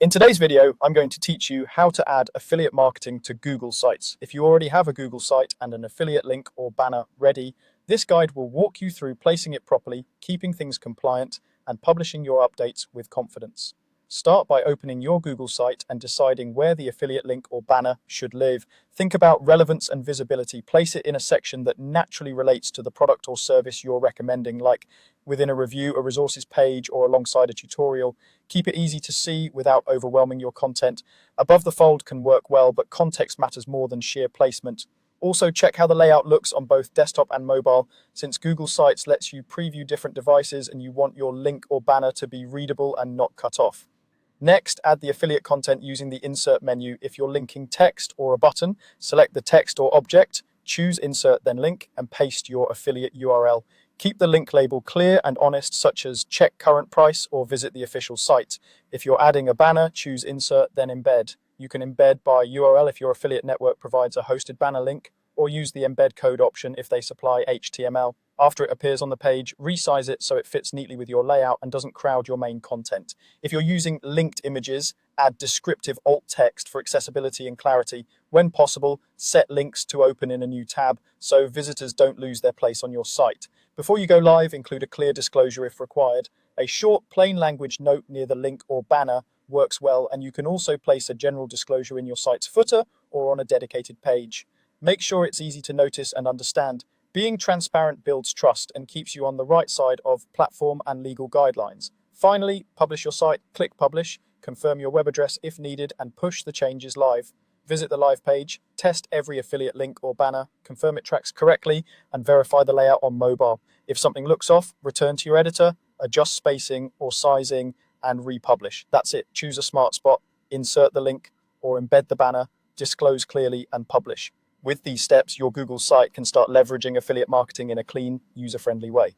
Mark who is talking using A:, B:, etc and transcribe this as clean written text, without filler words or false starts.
A: In today's video, I'm going to teach you how to add affiliate marketing to Google Sites. If you already have a Google site and an affiliate link or banner ready, this guide will walk you through placing it properly, keeping things compliant, and publishing your updates with confidence. Start by opening your Google site and deciding where the affiliate link or banner should live. Think about relevance and visibility. Place it in a section that naturally relates to the product or service you're recommending, like within a review, a resources page, or alongside a tutorial. Keep it easy to see without overwhelming your content. Above the fold can work well, but context matters more than sheer placement. Also, check how the layout looks on both desktop and mobile. Since Google Sites lets you preview different devices and you want your link or banner to be readable and not cut off. Next, add the affiliate content using the Insert menu. If you're linking text or a button, select the text or object, choose Insert, then Link, and paste your affiliate URL. Keep the link label clear and honest, such as check current price or visit the official site. If you're adding a banner, choose Insert, then Embed. You can embed by URL if your affiliate network provides a hosted banner link, or use the embed code option if they supply HTML. After it appears on the page, resize it so it fits neatly with your layout and doesn't crowd your main content. If you're using linked images, add descriptive alt text for accessibility and clarity. When possible, set links to open in a new tab so visitors don't lose their place on your site. Before you go live, include a clear disclosure if required. A short, plain language note near the link or banner works well, and you can also place a general disclosure in your site's footer or on a dedicated page. Make sure it's easy to notice and understand. Being transparent builds trust and keeps you on the right side of platform and legal guidelines. Finally, publish your site, click Publish, confirm your web address if needed, and push the changes live. Visit the live page, test every affiliate link or banner, confirm it tracks correctly, and verify the layout on mobile. If something looks off, return to your editor, adjust spacing or sizing, and republish. That's it. Choose a smart spot, insert the link, or embed the banner, disclose clearly, and publish. With these steps, your Google site can start leveraging affiliate marketing in a clean, user-friendly way.